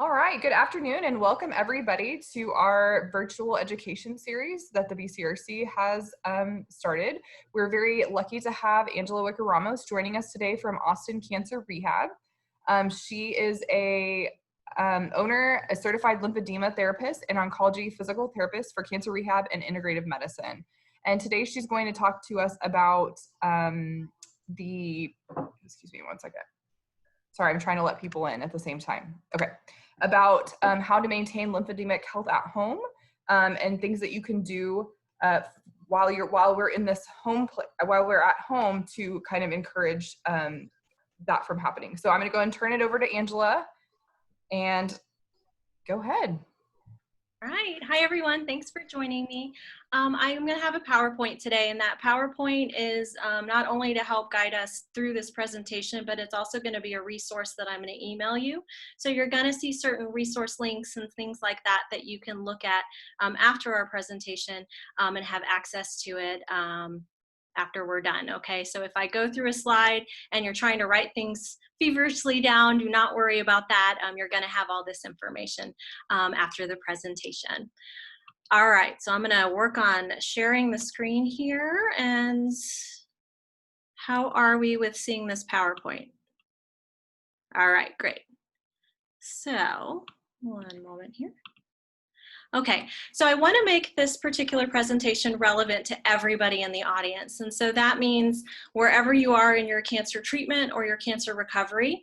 All right, good afternoon and welcome everybody to our virtual education series that the BCRC has started. We're very lucky to have Angela Wicker-Ramos joining us today from Austin Cancer Rehab. She is a certified lymphedema therapist and oncology physical therapist for cancer rehab and integrative medicine. And today she's going to talk to us about excuse me one second. Sorry, I'm trying to let people in at the same time. Okay. About how to maintain lymphedemic health at home and things that you can do while we're in this while we're at home to kind of encourage that from happening. So I'm going to go and turn it over to Angela and go ahead. All right. Hi, everyone. Thanks for joining me. I'm going to have a PowerPoint today, and that PowerPoint is not only to help guide us through this presentation, but it's also going to be a resource that I'm going to email you. So you're going to see certain resource links and things like that that you can look at after our presentation and have access to it after we're done, okay? So if I go through a slide and you're trying to write things feverishly down, do not worry about that. You're gonna have all this information after the presentation. All right, so I'm gonna work on sharing the screen here. And how are we with seeing this PowerPoint? All right, great. So, one moment here. Okay, so I want to make this particular presentation relevant to everybody in the audience. And so that means wherever you are in your cancer treatment or your cancer recovery,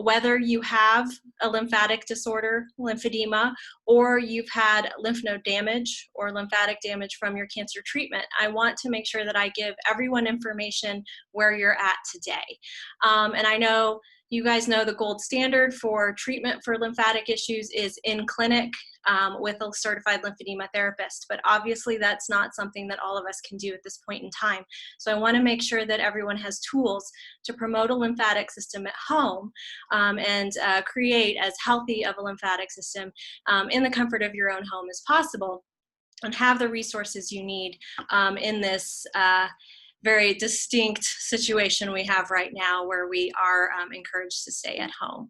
whether you have a lymphatic disorder, lymphedema, or you've had lymph node damage or lymphatic damage from your cancer treatment, I want to make sure that I give everyone information where you're at today. And I know you guys know the gold standard for treatment for lymphatic issues is in clinic with a certified lymphedema therapist, but obviously that's not something that all of us can do at this point in time. So I want to make sure that everyone has tools to promote a lymphatic system at home and create as healthy of a lymphatic system in the comfort of your own home as possible, and have the resources you need in this very distinct situation we have right now where we are encouraged to stay at home.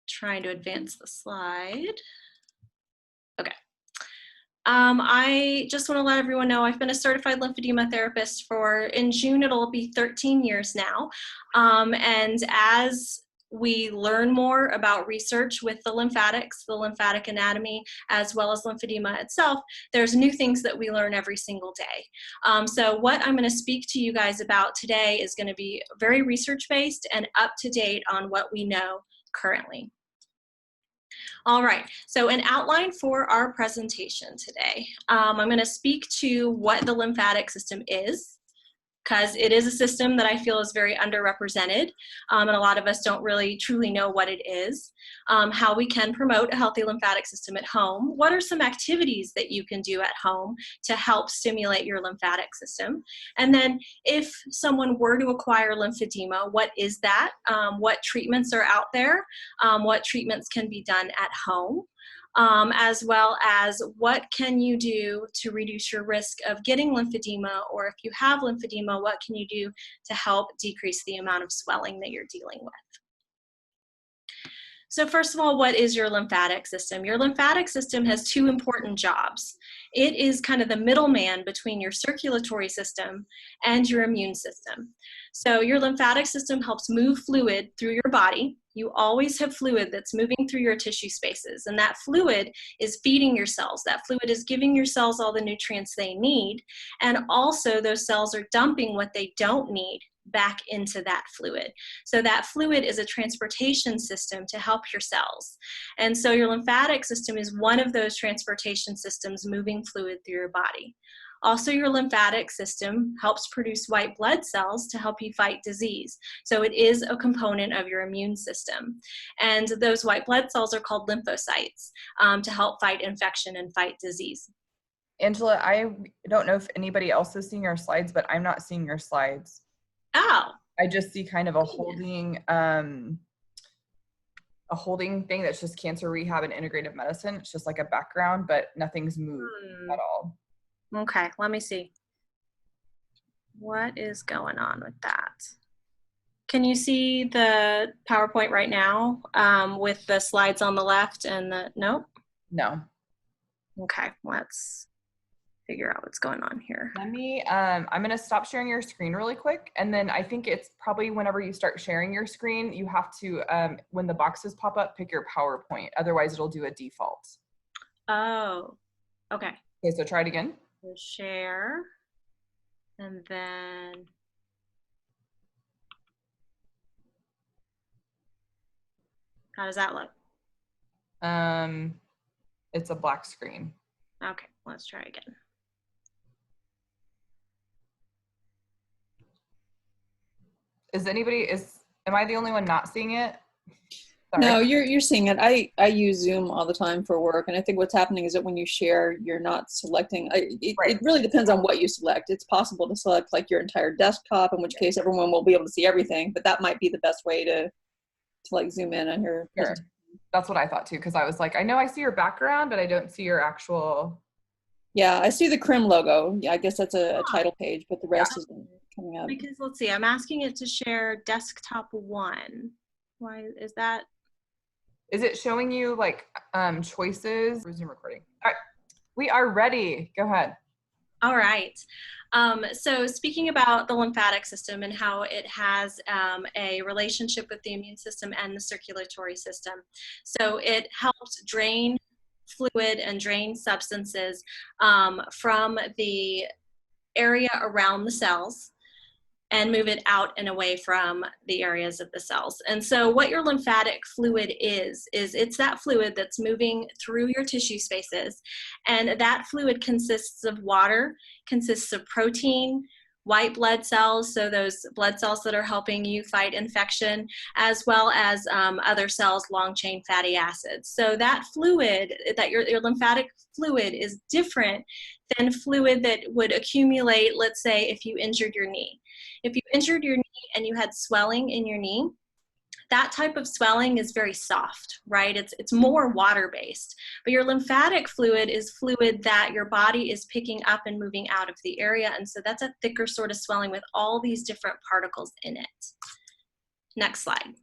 Trying to advance the slide. Okay. I just want to let everyone know I've been a certified lymphedema therapist in June, it'll be 13 years now. And as we learn more about research with the lymphatics, the lymphatic anatomy, as well as lymphedema itself, there's new things that we learn every single day. So what I'm going to speak to you guys about today is going to be very research-based and up-to-date on what we know currently. All right, so an outline for our presentation today. I'm going to speak to what the lymphatic system is, because it is a system that I feel is very underrepresented, and a lot of us don't really truly know what it is, how we can promote a healthy lymphatic system at home, what are some activities that you can do at home to help stimulate your lymphatic system, and then if someone were to acquire lymphedema, what is that, what treatments are out there, what treatments can be done at home, as well as what can you do to reduce your risk of getting lymphedema, or if you have lymphedema, what can you do to help decrease the amount of swelling that you're dealing with. So first of all, what is your lymphatic system? Your lymphatic system has two important jobs. It is kind of the middleman between your circulatory system and your immune system. So your lymphatic system helps move fluid through your body. You always have fluid that's moving through your tissue spaces, and that fluid is feeding your cells. That fluid is giving your cells all the nutrients they need, and also those cells are dumping what they don't need back into that fluid. So that fluid is a transportation system to help your cells. And so your lymphatic system is one of those transportation systems moving fluid through your body. Also, your lymphatic system helps produce white blood cells to help you fight disease. So it is a component of your immune system. And those white blood cells are called lymphocytes to help fight infection and fight disease. Angela, I don't know if anybody else is seeing your slides, but I'm not seeing your slides. Oh. I just see kind of a holding thing that's just cancer rehab and integrative medicine. It's just like a background, but nothing's moved at all. Okay, let me see. What is going on with that? Can you see the PowerPoint right now with the slides on the left and the, nope? No. Okay, let's figure out what's going on here. Let me, I'm gonna stop sharing your screen really quick. And then I think it's probably whenever you start sharing your screen, you have to, when the boxes pop up, pick your PowerPoint. Otherwise it'll do a default. Oh, okay. Okay, so try it again. Share, and then, how does that look? It's a black screen. Okay, let's try again. Am I the only one not seeing it? Sorry. No, you're seeing it. I use Zoom all the time for work, and I think what's happening is that when you share, you're not selecting. It really depends on what you select. It's possible to select like your entire desktop, in which case everyone will be able to see everything. But that might be the best way to like zoom in on your. Sure. That's what I thought too, because I was like, I know I see your background, but I don't see your actual. Yeah, I see the CRIM logo. Yeah, I guess that's a title page, but the rest isn't coming up. Because let's see, I'm asking it to share desktop 1. Why is that? Is it showing you like choices? Resume recording. All right, we are ready. Go ahead. All right. So speaking about the lymphatic system and how it has a relationship with the immune system and the circulatory system. So it helps drain fluid and drain substances from the area around the cells and move it out and away from the areas of the cells. And so what your lymphatic fluid is it's that fluid that's moving through your tissue spaces. And that fluid consists of water, consists of protein, white blood cells, so those blood cells that are helping you fight infection, as well as other cells, long-chain fatty acids. So that fluid, that your lymphatic fluid is different than fluid that would accumulate, let's say, if you injured your knee. If you injured your knee and you had swelling in your knee, that type of swelling is very soft, right? It's more water-based. But your lymphatic fluid is fluid that your body is picking up and moving out of the area. And so that's a thicker sort of swelling with all these different particles in it. Next slide.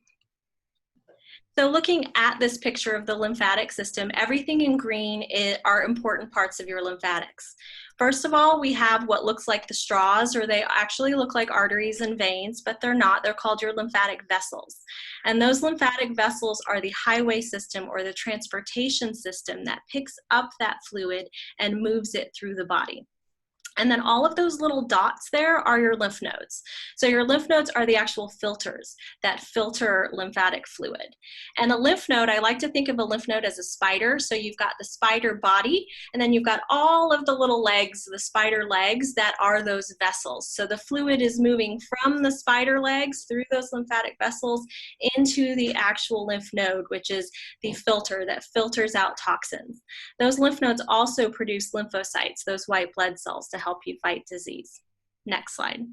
So looking at this picture of the lymphatic system, everything in green are important parts of your lymphatics. First of all, we have what looks like the straws, or they actually look like arteries and veins, but they're not. They're called your lymphatic vessels. And those lymphatic vessels are the highway system or the transportation system that picks up that fluid and moves it through the body. And then all of those little dots there are your lymph nodes. So your lymph nodes are the actual filters that filter lymphatic fluid. And a lymph node, I like to think of a lymph node as a spider. So you've got the spider body, and then you've got all of the little legs, the spider legs, that are those vessels. So the fluid is moving from the spider legs through those lymphatic vessels into the actual lymph node, which is the filter that filters out toxins. Those lymph nodes also produce lymphocytes, those white blood cells, to help you fight disease. Next slide.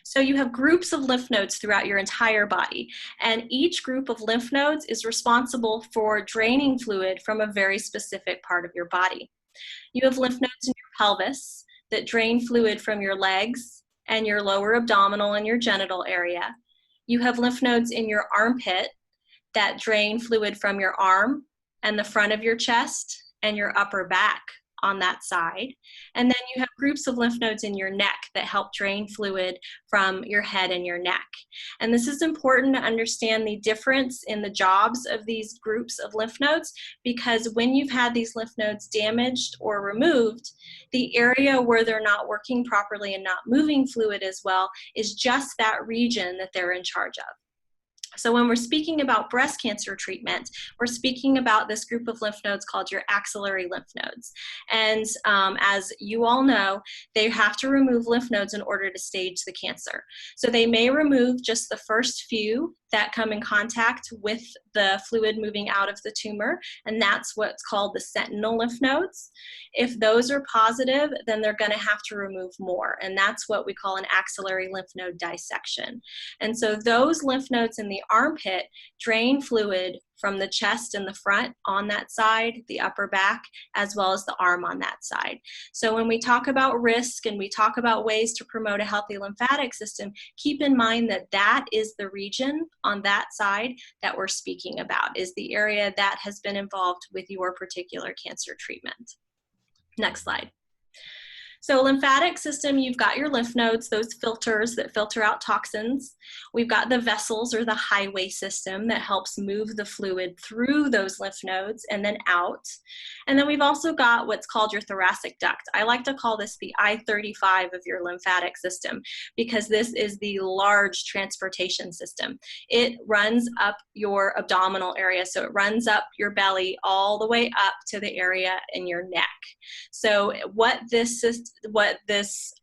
So you have groups of lymph nodes throughout your entire body, and each group of lymph nodes is responsible for draining fluid from a very specific part of your body. You have lymph nodes in your pelvis that drain fluid from your legs and your lower abdominal and your genital area. You have lymph nodes in your armpit that drain fluid from your arm and the front of your chest and your upper back on that side. And then you have groups of lymph nodes in your neck that help drain fluid from your head and your neck. And this is important to understand the difference in the jobs of these groups of lymph nodes, because when you've had these lymph nodes damaged or removed, the area where they're not working properly and not moving fluid as well is just that region that they're in charge of. So when we're speaking about breast cancer treatment, we're speaking about this group of lymph nodes called your axillary lymph nodes. And as you all know, they have to remove lymph nodes in order to stage the cancer. So they may remove just the first few that come in contact with the fluid moving out of the tumor, and that's what's called the sentinel lymph nodes. If those are positive, then they're going to have to remove more, and that's what we call an axillary lymph node dissection. And so those lymph nodes in the armpit drain fluid from the chest and the front on that side, the upper back, as well as the arm on that side. So when we talk about risk and we talk about ways to promote a healthy lymphatic system, keep in mind that that is the region on that side that we're speaking about, is the area that has been involved with your particular cancer treatment. Next slide. So lymphatic system, you've got your lymph nodes, those filters that filter out toxins. We've got the vessels or the highway system that helps move the fluid through those lymph nodes and then out. And then we've also got what's called your thoracic duct. I like to call this the I-35 of your lymphatic system because this is the large transportation system. It runs up your abdominal area. So it runs up your belly all the way up to the area in your neck. So what this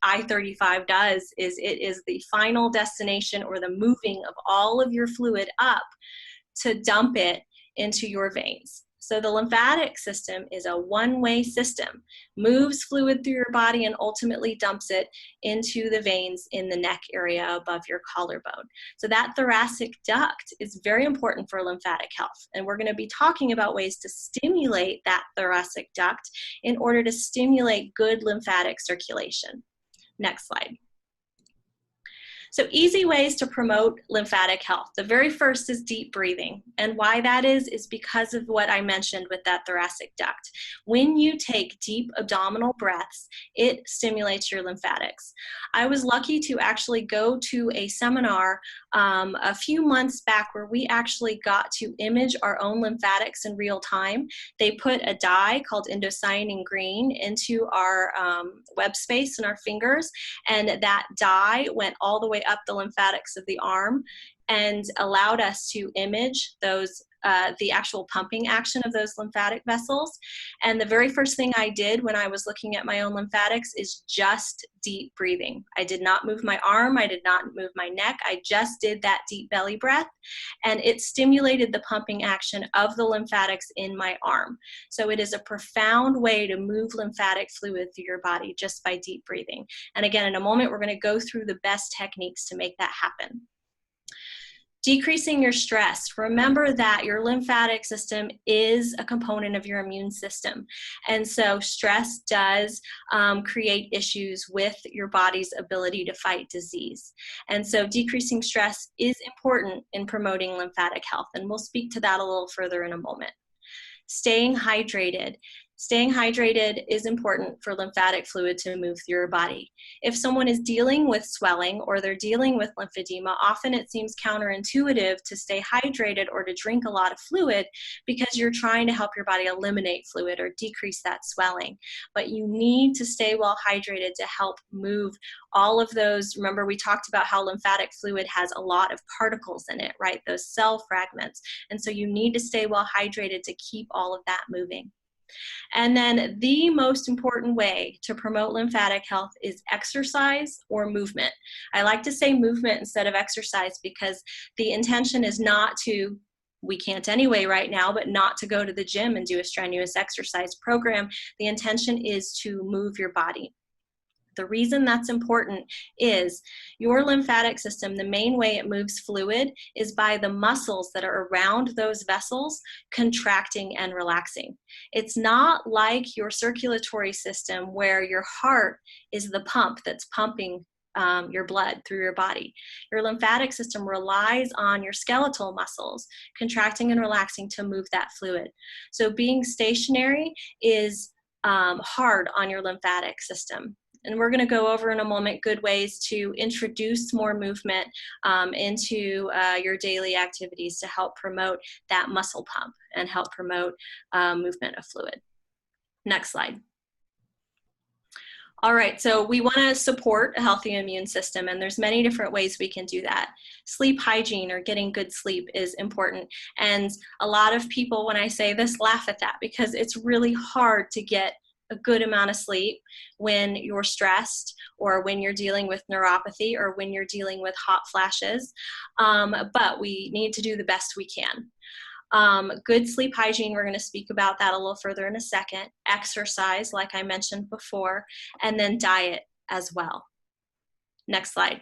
I-35 does is it is the final destination or the moving of all of your fluid up to dump it into your veins. So the lymphatic system is a one-way system, moves fluid through your body and ultimately dumps it into the veins in the neck area above your collarbone. So that thoracic duct is very important for lymphatic health. And we're going to be talking about ways to stimulate that thoracic duct in order to stimulate good lymphatic circulation. Next slide. So easy ways to promote lymphatic health. The very first is deep breathing. And why that is because of what I mentioned with that thoracic duct. When you take deep abdominal breaths, it stimulates your lymphatics. I was lucky to actually go to a seminar a few months back where we actually got to image our own lymphatics in real time. They put a dye called indocyanine green into our web space in our fingers, and that dye went all the way up the lymphatics of the arm and allowed us to image those the actual pumping action of those lymphatic vessels. And the very first thing I did when I was looking at my own lymphatics is just deep breathing. I did not move my arm, I did not move my neck, I just did that deep belly breath, and it stimulated the pumping action of the lymphatics in my arm. So it is a profound way to move lymphatic fluid through your body just by deep breathing. And again, in a moment, we're going to go through the best techniques to make that happen. Decreasing your stress. Remember that your lymphatic system is a component of your immune system. And so stress does create issues with your body's ability to fight disease. And so decreasing stress is important in promoting lymphatic health. And we'll speak to that a little further in a moment. Staying hydrated. Staying hydrated is important for lymphatic fluid to move through your body. If someone is dealing with swelling or they're dealing with lymphedema, often it seems counterintuitive to stay hydrated or to drink a lot of fluid because you're trying to help your body eliminate fluid or decrease that swelling. But you need to stay well hydrated to help move all of those. Remember, we talked about how lymphatic fluid has a lot of particles in it, right? Those cell fragments. And so you need to stay well hydrated to keep all of that moving. And then the most important way to promote lymphatic health is exercise or movement. I like to say movement instead of exercise because the intention is not to, we can't anyway right now, but not to go to the gym and do a strenuous exercise program. The intention is to move your body. The reason that's important is your lymphatic system, the main way it moves fluid is by the muscles that are around those vessels contracting and relaxing. It's not like your circulatory system where your heart is the pump that's pumping your blood through your body. Your lymphatic system relies on your skeletal muscles contracting and relaxing to move that fluid. So being stationary is hard on your lymphatic system. And we're going to go over in a moment good ways to introduce more movement into your daily activities to help promote that muscle pump and help promote movement of fluid. Next slide. All right, so we want to support a healthy immune system, and there's many different ways we can do that. Sleep hygiene or getting good sleep is important. And a lot of people, when I say this, laugh at that because it's really hard to get a good amount of sleep when you're stressed or when you're dealing with neuropathy or when you're dealing with hot flashes, but we need to do the best we can. Good sleep hygiene, we're going to speak about that a little further in a second. Exercise, like I mentioned before, and then diet as well. Next slide.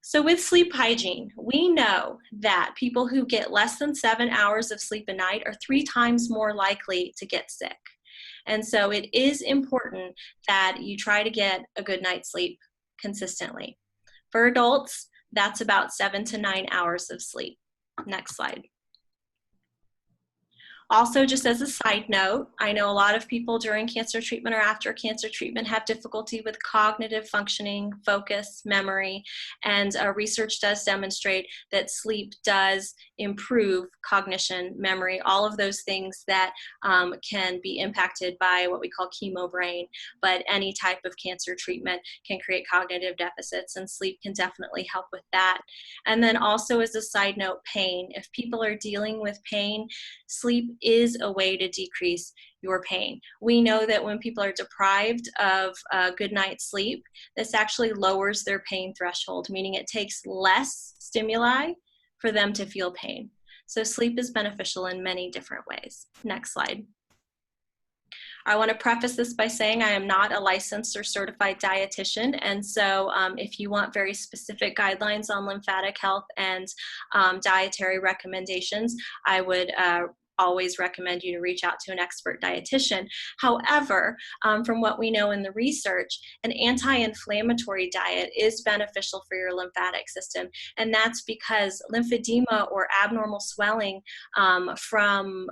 So with sleep hygiene, we know that people who get less than 7 hours of sleep a night are 3 times more likely to get sick. And so it is important that you try to get a good night's sleep consistently. For adults, that's about 7 to 9 hours of sleep. Next slide. Also, just as a side note, I know a lot of people during cancer treatment or after cancer treatment have difficulty with cognitive functioning, focus, memory, and research does demonstrate that sleep does improve cognition, memory, all of those things that can be impacted by what we call chemo brain, but any type of cancer treatment can create cognitive deficits, and sleep can definitely help with that. And then also as a side note, pain. If people are dealing with pain, sleep is a way to decrease your pain. We know that when people are deprived of a good night's sleep, this actually lowers their pain threshold, meaning it takes less stimuli for them to feel pain. So sleep is beneficial in many different ways. Next slide. I want to preface this by saying I am not a licensed or certified dietitian, and so if you want very specific guidelines on lymphatic health and dietary recommendations, I would always recommend you to reach out to an expert dietitian. However, from what we know in the research, an anti-inflammatory diet is beneficial for your lymphatic system, and that's because lymphedema or abnormal swelling from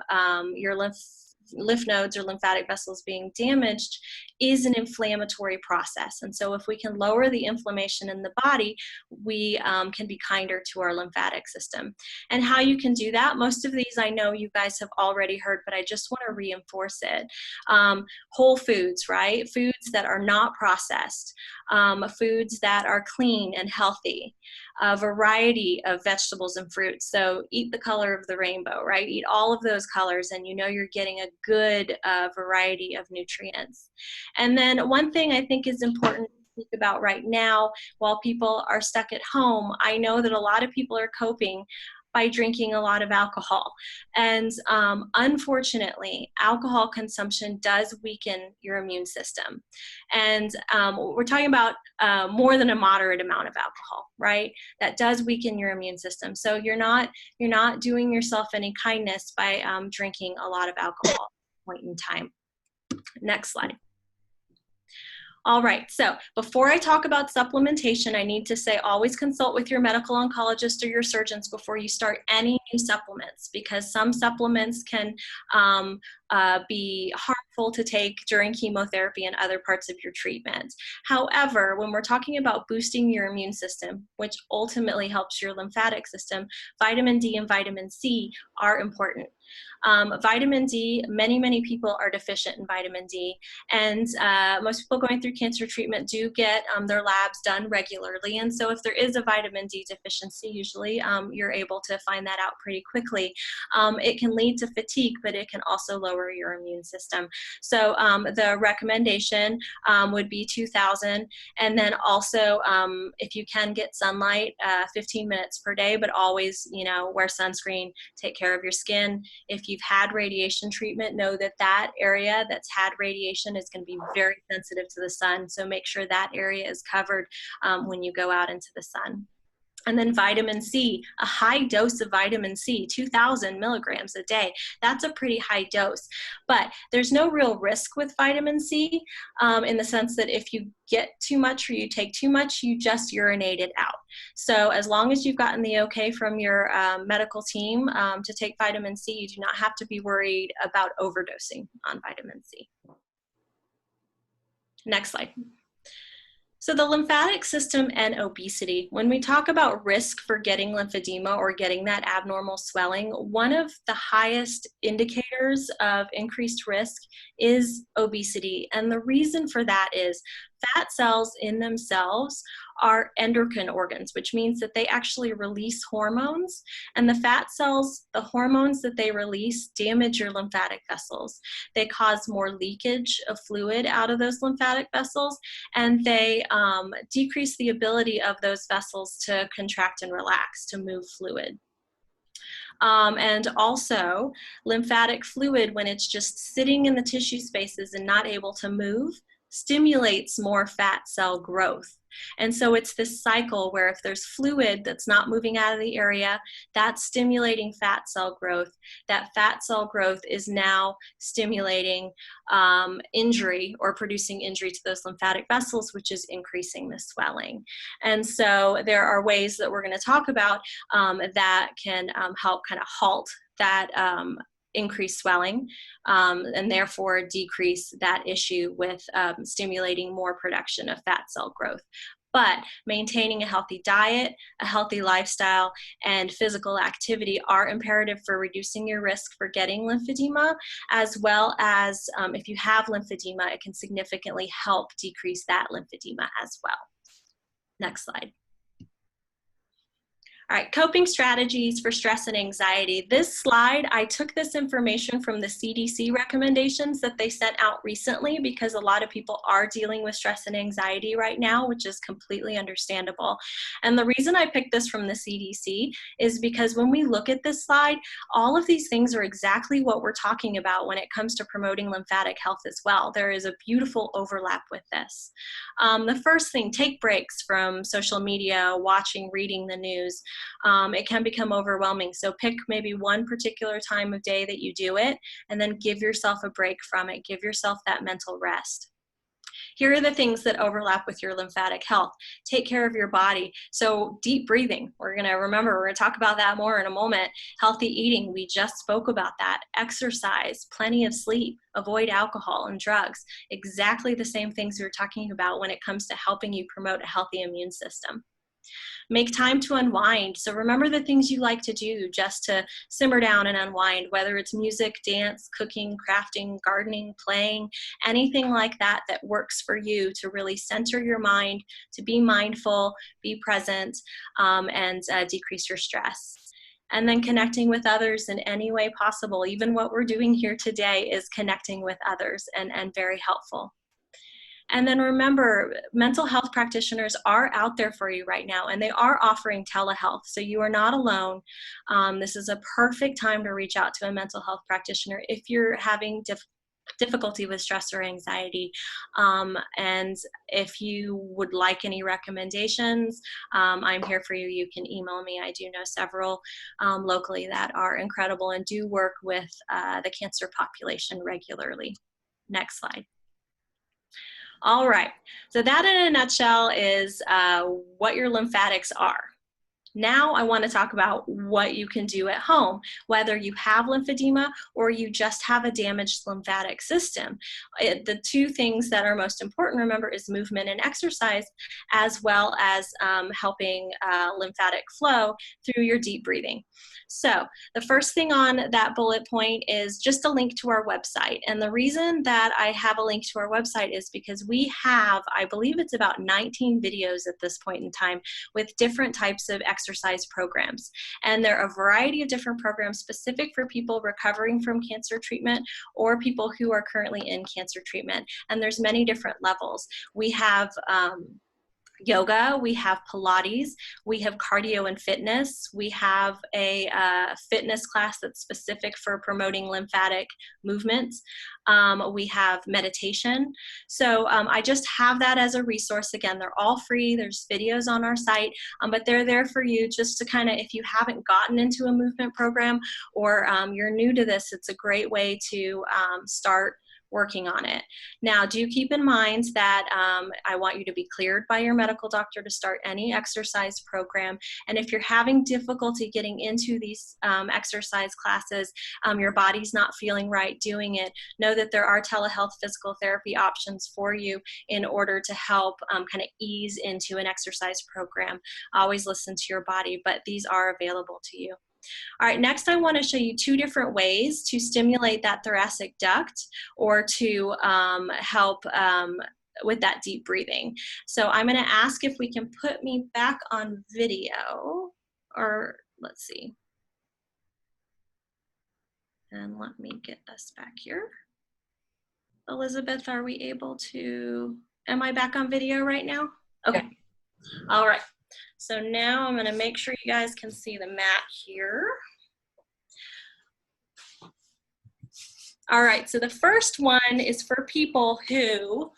your lymph nodes or lymphatic vessels being damaged is an inflammatory process. And so if we can lower the inflammation in the body, we can be kinder to our lymphatic system. And how you can do that, most of these I know you guys have already heard, but I just want to reinforce it. Whole foods, right? Foods that are not processed, foods that are clean and healthy, a variety of vegetables and fruits. So eat the color of the rainbow, right? Eat all of those colors and you know you're getting a good variety of nutrients. And then one thing I think is important to speak about right now while people are stuck at home, I know that a lot of people are coping by drinking a lot of alcohol. And unfortunately, alcohol consumption does weaken your immune system. And we're talking about more than a moderate amount of alcohol, right? That does weaken your immune system. So you're not doing yourself any kindness by drinking a lot of alcohol at this point in time. Next slide. All right, so before I talk about supplementation, I need to say always consult with your medical oncologist or your surgeons before you start any new supplements, because some supplements can be harmful to take during chemotherapy and other parts of your treatment. However, when we're talking about boosting your immune system, which ultimately helps your lymphatic system, vitamin D and vitamin C are important. Vitamin D, many people are deficient in vitamin D, and most people going through cancer treatment do get their labs done regularly, and so if there is a vitamin D deficiency, usually you're able to find that out pretty quickly. It can lead to fatigue, but it can also lower your immune system. So the recommendation would be 2,000, and then also if you can get sunlight, 15 minutes per day, but always, wear sunscreen, take care of your skin. If you've had radiation treatment, know that that area that's had radiation is going to be very sensitive to the sun. So make sure that area is covered when you go out into the sun. And then vitamin C, a high dose of vitamin C, 2,000 milligrams a day. That's a pretty high dose. But there's no real risk with vitamin C in the sense that if you get too much or you take too much, you just urinate it out. So as long as you've gotten the okay from your medical team to take vitamin C, you do not have to be worried about overdosing on vitamin C. Next slide. So the lymphatic system and obesity, when we talk about risk for getting lymphedema or getting that abnormal swelling, one of the highest indicators of increased risk is obesity. And the reason for that is fat cells in themselves are endocrine organs, which means that they actually release hormones. And the fat cells, the hormones that they release, damage your lymphatic vessels. They cause more leakage of fluid out of those lymphatic vessels, and they decrease the ability of those vessels to contract and relax, to move fluid. And also, lymphatic fluid, when it's just sitting in the tissue spaces and not able to move, stimulates more fat cell growth. And so it's this cycle where if there's fluid that's not moving out of the area, that's stimulating fat cell growth. That fat cell growth is now stimulating injury or producing injury to those lymphatic vessels, which is increasing the swelling. And so there are ways that we're going to talk about that can help kind of halt that increase swelling and therefore decrease that issue with stimulating more production of fat cell growth. But maintaining a healthy diet, a healthy lifestyle, and physical activity are imperative for reducing your risk for getting lymphedema, as well as if you have lymphedema, it can significantly help decrease that lymphedema as well. Next slide. All right, coping strategies for stress and anxiety. This slide, I took this information from the CDC recommendations that they sent out recently because a lot of people are dealing with stress and anxiety right now, which is completely understandable. And the reason I picked this from the CDC is because when we look at this slide, all of these things are exactly what we're talking about when it comes to promoting lymphatic health as well. There is a beautiful overlap with this. The first thing, take breaks from social media, watching, reading the news. It can become overwhelming. So pick maybe one particular time of day that you do it, and then give yourself a break from it. Give yourself that mental rest. Here are the things that overlap with your lymphatic health. Take care of your body. So deep breathing, we're gonna talk about that more in a moment. Healthy eating, we just spoke about that. Exercise, plenty of sleep, avoid alcohol and drugs. Exactly the same things we were talking about when it comes to helping you promote a healthy immune system. Make time to unwind. So remember the things you like to do just to simmer down and unwind, whether it's music, dance, cooking, crafting, gardening, playing, anything like that that works for you to really center your mind, to be mindful, be present, and decrease your stress. And then connecting with others in any way possible. Even what we're doing here today is connecting with others and very helpful. And then remember, mental health practitioners are out there for you right now, and they are offering telehealth, so you are not alone. This is a perfect time to reach out to a mental health practitioner if you're having difficulty with stress or anxiety. And if you would like any recommendations, I'm here for you. You can email me. I do know several locally that are incredible and do work with the cancer population regularly. Next slide. All right, so that in a nutshell is what your lymphatics are. Now I want to talk about what you can do at home, whether you have lymphedema or you just have a damaged lymphatic system. The two things that are most important, remember, is movement and exercise, as well as helping lymphatic flow through your deep breathing. So the first thing on that bullet point is just a link to our website. And the reason that I have a link to our website is because we have, I believe it's about 19 videos at this point in time with different types of exercise programs. And there are a variety of different programs specific for people recovering from cancer treatment or people who are currently in cancer treatment. And there's many different levels. We have yoga, we have Pilates, we have cardio and fitness, we have a fitness class that's specific for promoting lymphatic movements, we have meditation. So I just have that as a resource. Again, they're all free, there's videos on our site, but they're there for you just to kind of, if you haven't gotten into a movement program or you're new to this, it's a great way to start working on it. Now, do keep in mind that I want you to be cleared by your medical doctor to start any exercise program. And if you're having difficulty getting into these exercise classes, your body's not feeling right doing it, know that there are telehealth physical therapy options for you in order to help kind of ease into an exercise program. Always listen to your body, but these are available to you. All right, next I want to show you two different ways to stimulate that thoracic duct or to help with that deep breathing. So I'm going to ask if we can put me back on video, or let's see. And let me get us back here. Elizabeth, are we able to, am I back on video right now? Okay. Yeah. All right. So now I'm going to make sure you guys can see the mat here. All right, so the first one is for people who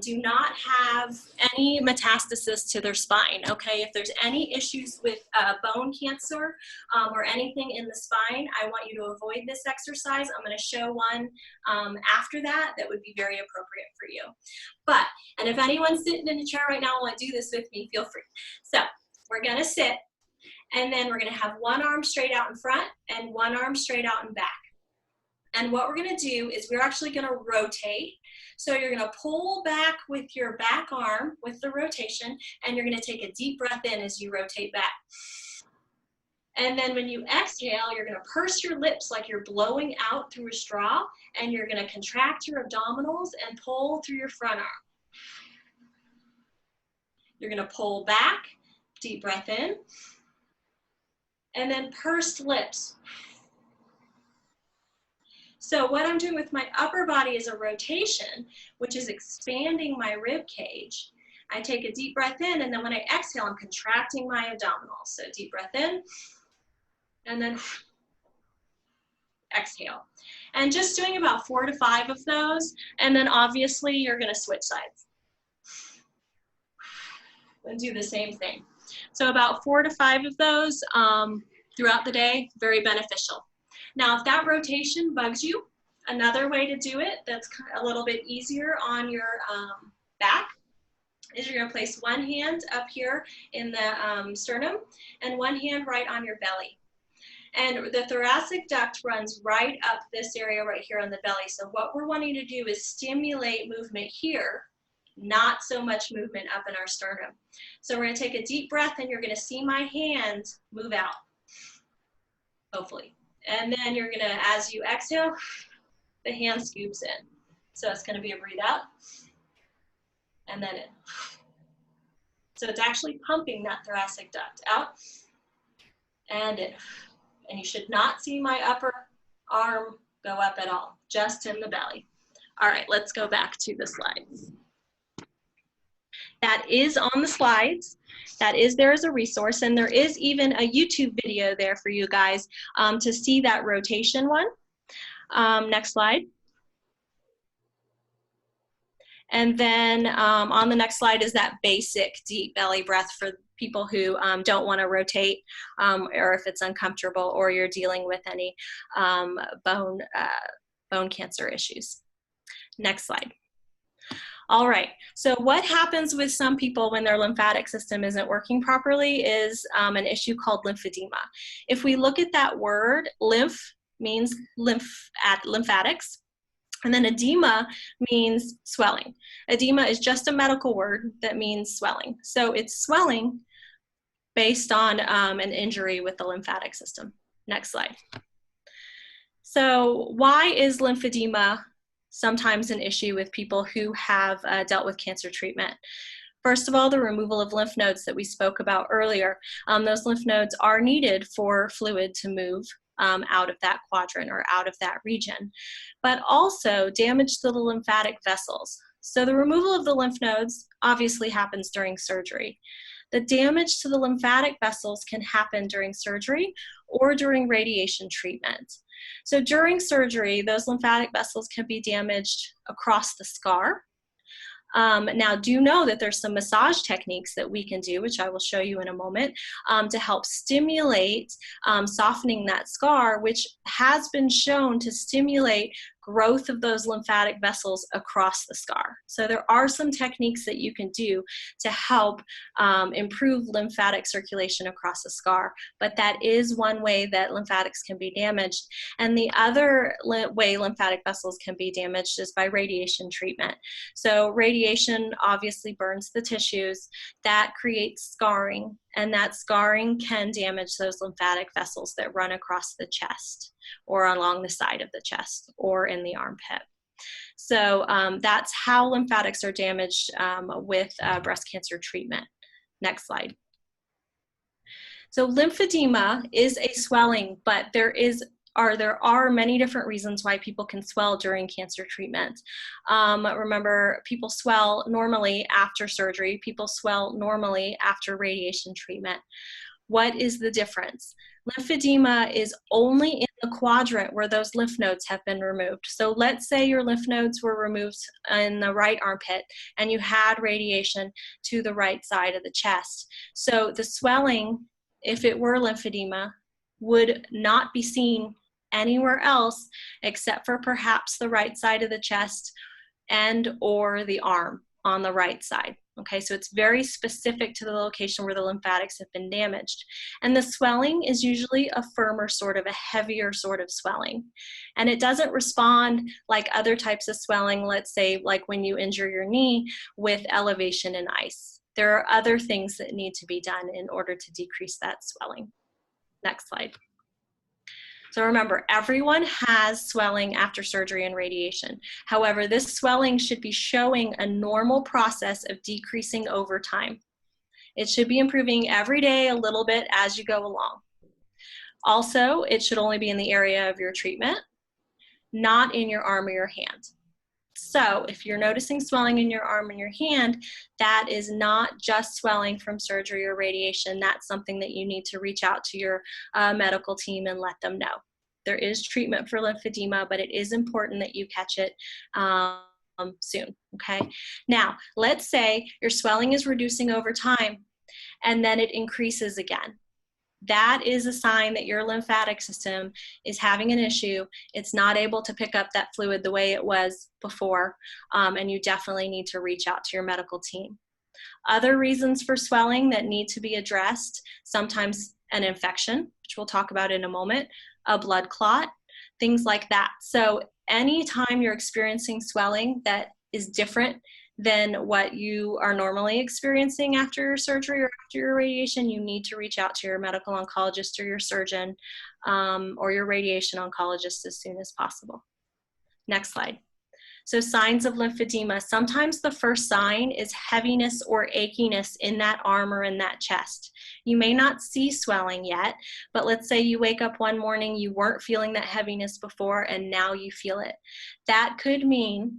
do not have any metastasis to their spine, okay? If there's any issues with bone cancer or anything in the spine, I want you to avoid this exercise. I'm gonna show one after that would be very appropriate for you. And if anyone's sitting in a chair right now and want to do this with me, feel free. So we're gonna sit, and then we're gonna have one arm straight out in front and one arm straight out in back. And what we're gonna do is we're actually gonna rotate. So you're gonna pull back with your back arm with the rotation, and you're gonna take a deep breath in as you rotate back. And then when you exhale, you're gonna purse your lips like you're blowing out through a straw, and you're gonna contract your abdominals and pull through your front arm. You're gonna pull back, deep breath in, and then pursed lips. So what I'm doing with my upper body is a rotation, which is expanding my rib cage. I take a deep breath in, and then when I exhale, I'm contracting my abdominals. So deep breath in, and then exhale. And just doing about 4 to 5 of those, and then obviously you're gonna switch sides. And do the same thing. So about 4 to 5 of those throughout the day, very beneficial. Now, if that rotation bugs you, another way to do it that's a little bit easier on your back is you're gonna place one hand up here in the sternum and one hand right on your belly. And the thoracic duct runs right up this area right here on the belly. So what we're wanting to do is stimulate movement here, not so much movement up in our sternum. So we're gonna take a deep breath, and you're gonna see my hand move out, hopefully. And then you're gonna, as you exhale, the hand scoops in. So it's gonna be a breathe out, and then in. So it's actually pumping that thoracic duct out and in. And you should not see my upper arm go up at all, just in the belly. All right, let's go back to the slides. That is on the slides. That is there as a resource, and there is even a YouTube video there for you guys to see that rotation one. Next slide. And then on the next slide is that basic deep belly breath for people who don't want to rotate or if it's uncomfortable or you're dealing with any bone cancer issues. Next slide. All right, so what happens with some people when their lymphatic system isn't working properly is an issue called lymphedema. If we look at that word, lymph means lymphatics, and then edema means swelling. Edema is just a medical word that means swelling. So it's swelling based on an injury with the lymphatic system. Next slide. So why is lymphedema sometimes an issue with people who have dealt with cancer treatment? First of all, the removal of lymph nodes that we spoke about earlier. Those lymph nodes are needed for fluid to move out of that quadrant or out of that region, but also damage to the lymphatic vessels. So the removal of the lymph nodes obviously happens during surgery. The damage to the lymphatic vessels can happen during surgery or during radiation treatment. So during surgery, those lymphatic vessels can be damaged across the scar. Now, do know that there's some massage techniques that we can do, which I will show you in a moment, to help stimulate softening that scar, which has been shown to stimulate growth of those lymphatic vessels across the scar. So there are some techniques that you can do to help improve lymphatic circulation across the scar, but that is one way that lymphatics can be damaged. And the other way lymphatic vessels can be damaged is by radiation treatment. So radiation obviously burns the tissues, that creates scarring, and that scarring can damage those lymphatic vessels that run across the chest or along the side of the chest or in the armpit. So that's how lymphatics are damaged with breast cancer treatment. Next slide. So lymphedema is a swelling, but there are many different reasons why people can swell during cancer treatment. Remember, people swell normally after surgery. People swell normally after radiation treatment. What is the difference? Lymphedema is only in the quadrant where those lymph nodes have been removed. So let's say your lymph nodes were removed in the right armpit and you had radiation to the right side of the chest. So the swelling, if it were lymphedema, would not be seen anywhere else except for perhaps the right side of the chest and or the arm on the right side. Okay, so it's very specific to the location where the lymphatics have been damaged. And the swelling is usually a firmer sort of, a heavier sort of swelling. And it doesn't respond like other types of swelling, let's say like when you injure your knee, with elevation and ice. There are other things that need to be done in order to decrease that swelling. Next slide. So remember, everyone has swelling after surgery and radiation. However, this swelling should be showing a normal process of decreasing over time. It should be improving every day a little bit as you go along. Also, it should only be in the area of your treatment, not in your arm or your hand. So if you're noticing swelling in your arm and your hand, that is not just swelling from surgery or radiation. That's something that you need to reach out to your medical team and let them know. There is treatment for lymphedema, but it is important that you catch it soon, okay? Now, let's say your swelling is reducing over time and then it increases again. That is a sign that your lymphatic system is having an issue. It's not able to pick up that fluid the way it was before, and you definitely need to reach out to your medical team. Other reasons for swelling that need to be addressed, sometimes an infection, which we'll talk about in a moment, a blood clot, things like that. So anytime you're experiencing swelling that is different than what you are normally experiencing after your surgery or after your radiation, you need to reach out to your medical oncologist or your surgeon or your radiation oncologist as soon as possible. Next slide. So signs of lymphedema. Sometimes the first sign is heaviness or achiness in that arm or in that chest. You may not see swelling yet, but let's say you wake up one morning, you weren't feeling that heaviness before, and now you feel it. That could mean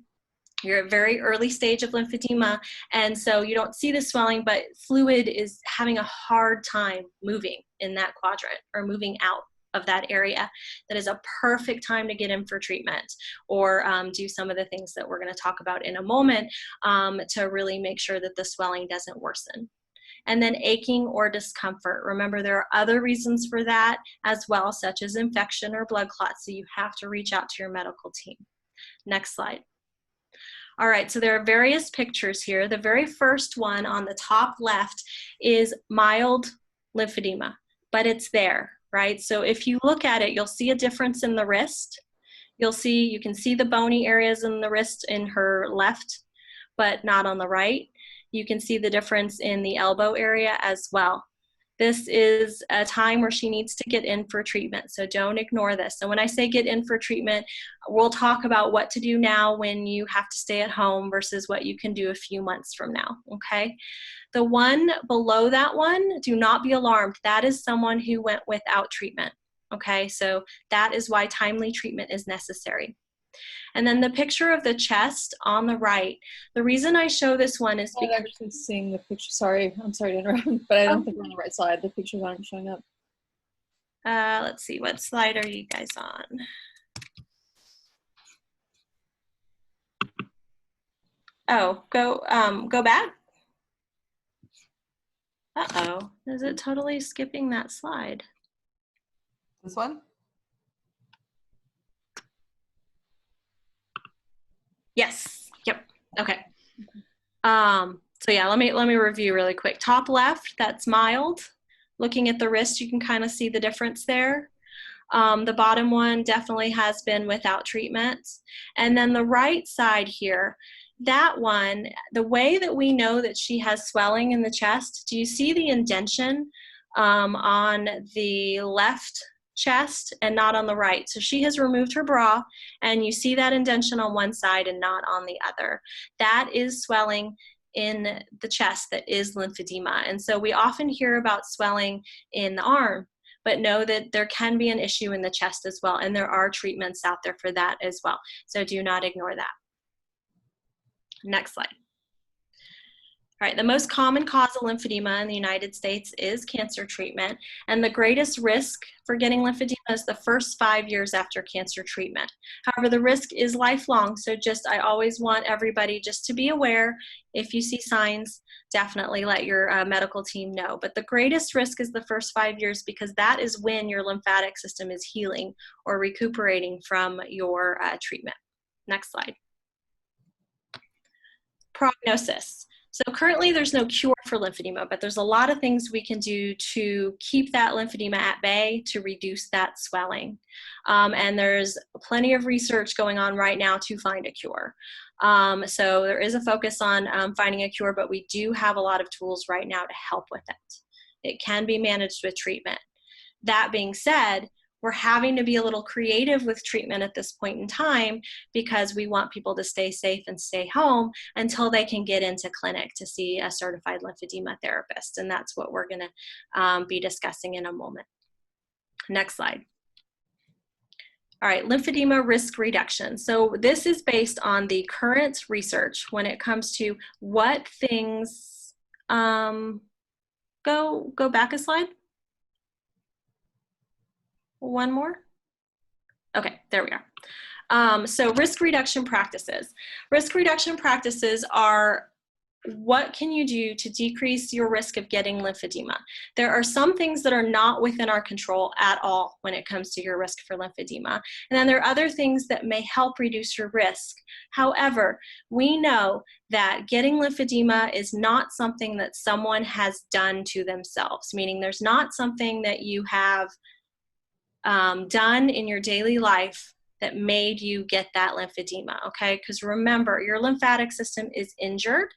you're at a very early stage of lymphedema, and so you don't see the swelling, but fluid is having a hard time moving in that quadrant or moving out of that area. That is a perfect time to get in for treatment or do some of the things that we're going to talk about in a moment to really make sure that the swelling doesn't worsen. And then aching or discomfort. Remember, there are other reasons for that as well, such as infection or blood clots, so you have to reach out to your medical team. Next slide. All right, so there are various pictures here. The very first one on the top left is mild lymphedema, but it's there, right? So if you look at it, you'll see a difference in the wrist. You can see the bony areas in the wrist in her left, but not on the right. You can see the difference in the elbow area as well. This is a time where she needs to get in for treatment, so don't ignore this. And when I say get in for treatment, we'll talk about what to do now when you have to stay at home versus what you can do a few months from now, okay? The one below that one, do not be alarmed. That is someone who went without treatment, okay? So that is why timely treatment is necessary. And then the picture of the chest on the right, the reason I show this one is because— I'm actually seeing the picture. Sorry, I'm sorry to interrupt, but I don't think we're on the right side. The pictures aren't showing up. Let's see, what slide are you guys on? Oh, go back. Uh-oh, is it totally skipping that slide? This one? Yes. Yep. Okay. So yeah, let me review really quick. Top left, that's mild. Looking at the wrist, you can kind of see the difference there. The bottom one definitely has been without treatment. And then the right side here, that one, the way that we know that she has swelling in the chest, do you see the indentation on the left chest and not on the right? So she has removed her bra and you see that indentation on one side and not on the other. That is swelling in the chest that is lymphedema. And so we often hear about swelling in the arm, but know that there can be an issue in the chest as well, and there are treatments out there for that as well. So do not ignore that. Next slide. All right, the most common cause of lymphedema in the United States is cancer treatment, and the greatest risk for getting lymphedema is the first 5 years after cancer treatment. However, the risk is lifelong, so I always want everybody just to be aware. If you see signs, definitely let your medical team know. But the greatest risk is the first 5 years, because that is when your lymphatic system is healing or recuperating from your treatment. Next slide. Prognosis. So currently there's no cure for lymphedema, but there's a lot of things we can do to keep that lymphedema at bay, to reduce that swelling. And there's plenty of research going on right now to find a cure. So there is a focus on finding a cure, but we do have a lot of tools right now to help with it. It can be managed with treatment. That being said, we're having to be a little creative with treatment at this point in time, because we want people to stay safe and stay home until they can get into clinic to see a certified lymphedema therapist. And that's what we're going to be discussing in a moment. Next slide. All right, lymphedema risk reduction. So this is based on the current research when it comes to what things, go back a slide. One more. Okay, there we are. So risk reduction practices. Risk reduction practices are, what can you do to decrease your risk of getting lymphedema? There are some things that are not within our control at all when it comes to your risk for lymphedema. And then there are other things that may help reduce your risk. However, we know that getting lymphedema is not something that someone has done to themselves, meaning there's not something that you have done in your daily life that made you get that lymphedema, okay? Because remember, your lymphatic system is injured,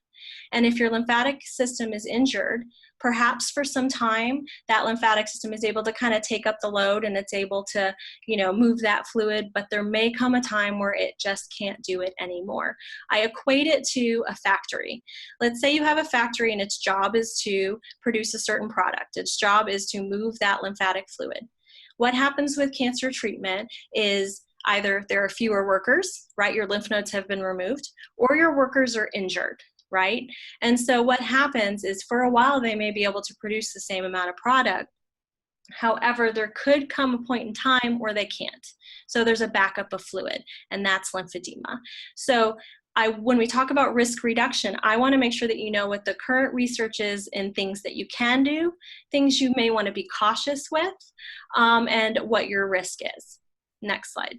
and if your lymphatic system is injured, perhaps for some time, that lymphatic system is able to kind of take up the load and it's able to, move that fluid, but there may come a time where it just can't do it anymore. I equate it to a factory. Let's say you have a factory and its job is to produce a certain product. Its job is to move that lymphatic fluid. What happens with cancer treatment is either there are fewer workers, right? Your lymph nodes have been removed, or your workers are injured, right? And so what happens is, for a while, they may be able to produce the same amount of product. However, there could come a point in time where they can't. So there's a backup of fluid, and that's lymphedema. So when we talk about risk reduction, I want to make sure that you know what the current research is in things that you can do, things you may want to be cautious with, and what your risk is. Next slide.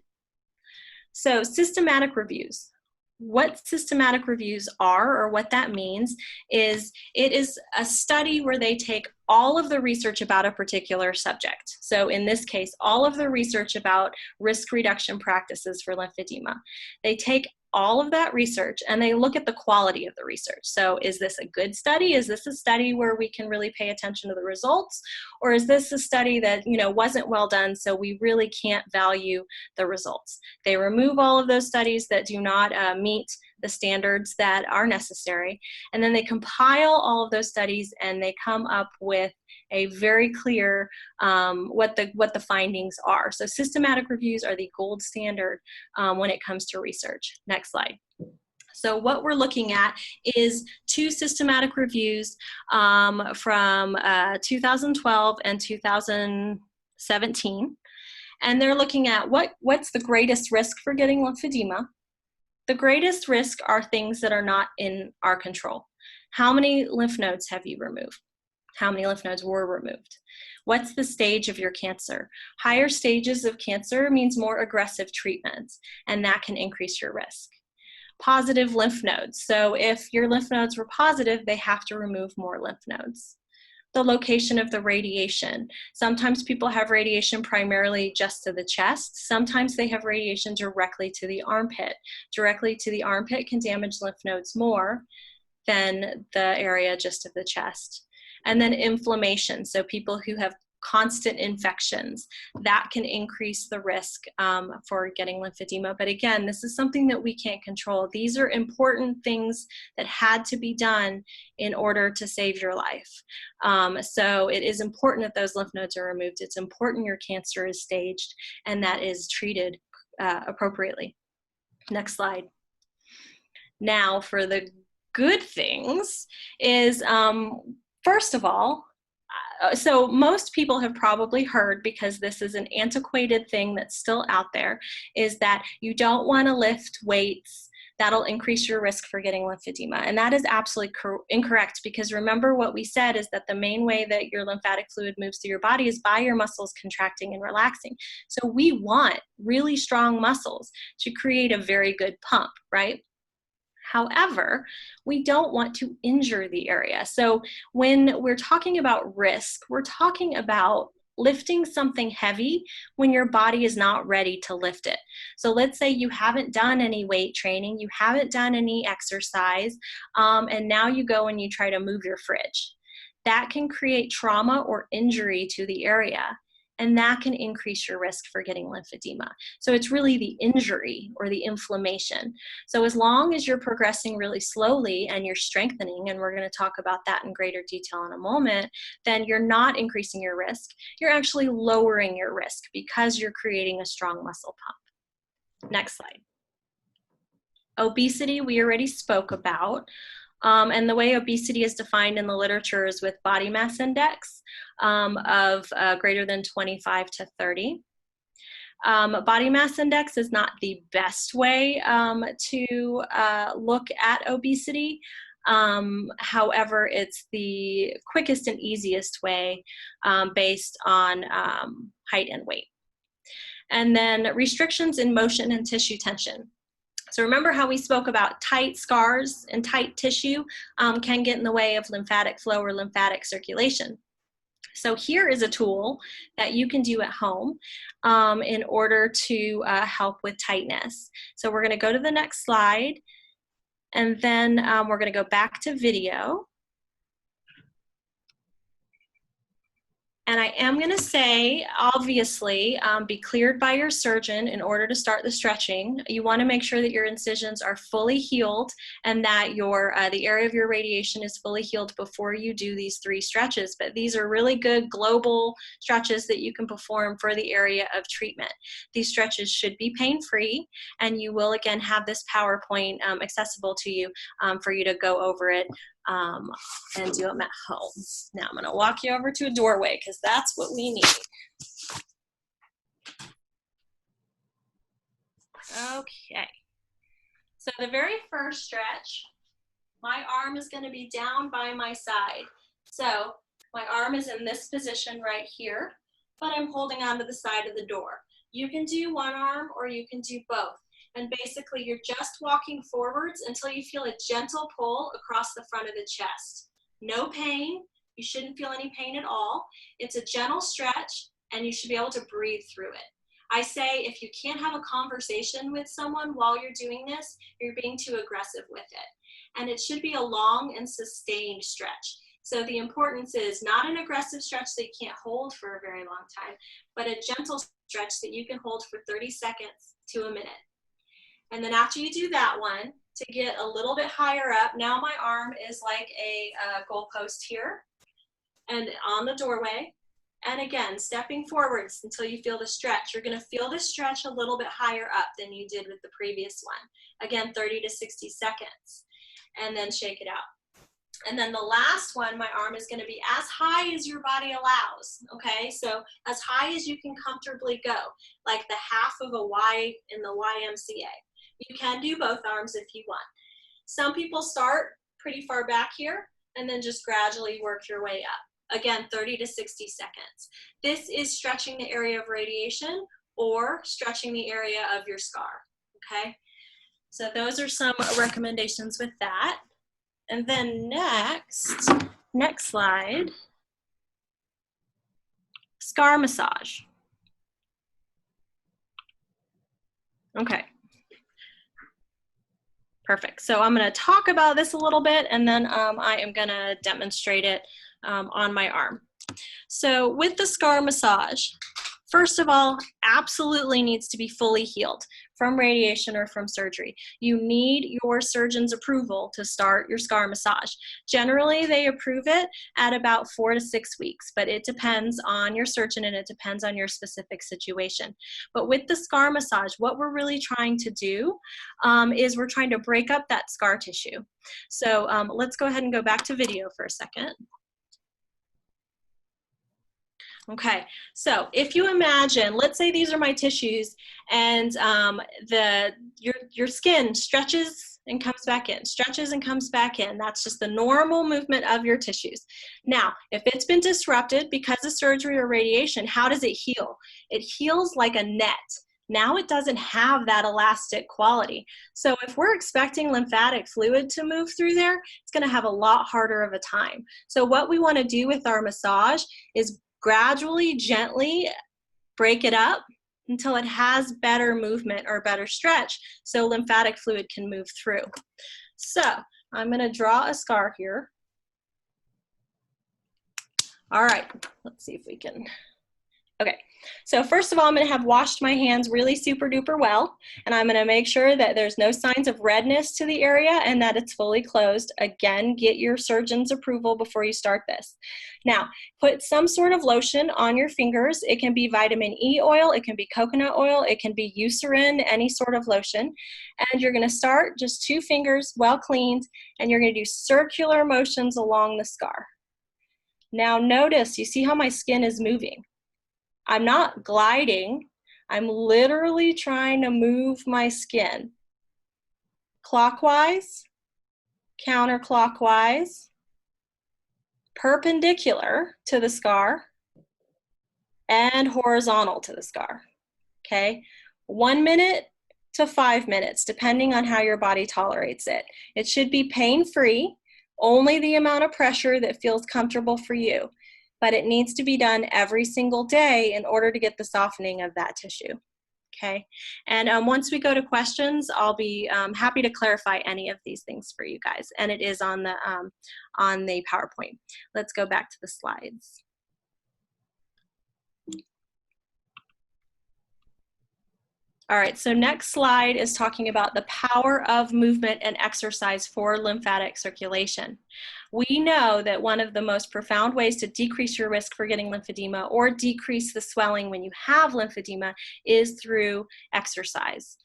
So systematic reviews. What systematic reviews are, or what that means, is it is a study where they take all of the research about a particular subject. So in this case, all of the research about risk reduction practices for lymphedema. They take all of that research and they look at the quality of the research. So is this a good study? Is this a study where we can really pay attention to the results? Or is this a study that wasn't well done, so we really can't value the results? They remove all of those studies that do not meet the standards that are necessary, and then they compile all of those studies and they come up with a very clear what the findings are. So systematic reviews are the gold standard when it comes to research. Next slide. So what we're looking at is 2 systematic reviews from 2012 and 2017. And they're looking at what's the greatest risk for getting lymphedema. The greatest risk are things that are not in our control. How many lymph nodes have you removed? How many lymph nodes were removed? What's the stage of your cancer? Higher stages of cancer means more aggressive treatments, and that can increase your risk. Positive lymph nodes. So if your lymph nodes were positive, they have to remove more lymph nodes. The location of the radiation. Sometimes people have radiation primarily just to the chest. Sometimes they have radiation directly to the armpit. Directly to the armpit can damage lymph nodes more than the area just of the chest. And then inflammation. So people who have constant infections, that can increase the risk for getting lymphedema. But again, this is something that we can't control. These are important things that had to be done in order to save your life. So it is important that those lymph nodes are removed. It's important your cancer is staged and that is treated appropriately. Next slide. Now for the good things is, first of all, so most people have probably heard, because this is an antiquated thing that's still out there, is that you don't want to lift weights that'll increase your risk for getting lymphedema. And that is absolutely incorrect, because remember what we said is that the main way that your lymphatic fluid moves through your body is by your muscles contracting and relaxing. So we want really strong muscles to create a very good pump, right? However, we don't want to injure the area. So when we're talking about risk, we're talking about lifting something heavy when your body is not ready to lift it. So let's say you haven't done any weight training, you haven't done any exercise, and now you go and you try to move your fridge. That can create trauma or injury to the area, and that can increase your risk for getting lymphedema. So it's really the injury or the inflammation. So as long as you're progressing really slowly and you're strengthening, and we're going to talk about that in greater detail in a moment, then you're not increasing your risk. You're actually lowering your risk because you're creating a strong muscle pump. Next slide. Obesity, we already spoke about. And the way obesity is defined in the literature is with body mass index of greater than 25 to 30. Body mass index is not the best way to look at obesity. However, it's the quickest and easiest way based on height and weight. And then restrictions in motion and tissue tension. So remember how we spoke about tight scars and tight tissue can get in the way of lymphatic flow or lymphatic circulation. So here is a tool that you can do at home in order to help with tightness. So we're going to go to the next slide, and then we're going to go back to video. And I am going to say, obviously, be cleared by your surgeon in order to start the stretching. You want to make sure that your incisions are fully healed and that the area of your radiation is fully healed before you do these 3 stretches. But these are really good global stretches that you can perform for the area of treatment. These stretches should be pain-free, and you will, again, have this PowerPoint accessible to you for you to go over it and do them at home. Now I'm going to walk you over to a doorway because that's what we need. Okay. So the very first stretch, my arm is going to be down by my side. So my arm is in this position right here, but I'm holding onto the side of the door. You can do one arm or you can do both. And basically you're just walking forwards until you feel a gentle pull across the front of the chest. No pain. You shouldn't feel any pain at all. It's a gentle stretch and you should be able to breathe through it. I say if you can't have a conversation with someone while you're doing this, you're being too aggressive with it. And it should be a long and sustained stretch. So the importance is not an aggressive stretch that you can't hold for a very long time, but a gentle stretch that you can hold for 30 seconds to a minute. And then after you do that one, to get a little bit higher up, now my arm is like a goalpost here and on the doorway. And again, stepping forwards until you feel the stretch. You're going to feel the stretch a little bit higher up than you did with the previous one. Again, 30 to 60 seconds. And then shake it out. And then the last one, my arm is going to be as high as your body allows, okay? So as high as you can comfortably go, like the half of a Y in the YMCA. You can do both arms if you want. Some people start pretty far back here and then just gradually work your way up. Again, 30 to 60 seconds. This is stretching the area of radiation or stretching the area of your scar, okay? So those are some recommendations with that. And then next slide, scar massage. Okay. Perfect. So I'm going to talk about this a little bit, and then I am going to demonstrate it on my arm. So with the scar massage, First of all, absolutely needs to be fully healed from radiation or from surgery. You need your surgeon's approval to start your scar massage. Generally, they approve it at about 4 to 6 weeks, but it depends on your surgeon and it depends on your specific situation. But with the scar massage, what we're really trying to do is we're trying to break up that scar tissue. So let's go ahead and go back to video for a second. Okay, so if you imagine, let's say these are my tissues and your skin stretches and comes back in, stretches and comes back in. That's just the normal movement of your tissues. Now, if it's been disrupted because of surgery or radiation, how does it heal? It heals like a net. Now it doesn't have that elastic quality. So if we're expecting lymphatic fluid to move through there, it's going to have a lot harder of a time. So what we want to do with our massage is gradually, gently break it up until it has better movement or better stretch so lymphatic fluid can move through. So I'm going to draw a scar here. All right, let's see if we can. Okay, so first of all, I'm going to have washed my hands really super duper well, and I'm going to make sure that there's no signs of redness to the area and that it's fully closed. Again, get your surgeon's approval before you start this. Now, put some sort of lotion on your fingers. It can be vitamin E oil, it can be coconut oil, it can be Eucerin, any sort of lotion. And you're going to start just 2 fingers well cleaned, and you're going to do circular motions along the scar. Now notice, you see how my skin is moving. I'm not gliding, I'm literally trying to move my skin clockwise, counterclockwise, perpendicular to the scar, and horizontal to the scar, okay? 1 minute to 5 minutes, depending on how your body tolerates it. It should be pain-free, only the amount of pressure that feels comfortable for you. But it needs to be done every single day in order to get the softening of that tissue, okay? And once we go to questions, I'll be happy to clarify any of these things for you guys, and it is on the PowerPoint. Let's go back to the slides. All right, so next slide is talking about the power of movement and exercise for lymphatic circulation. We know that one of the most profound ways to decrease your risk for getting lymphedema or decrease the swelling when you have lymphedema is through exercise.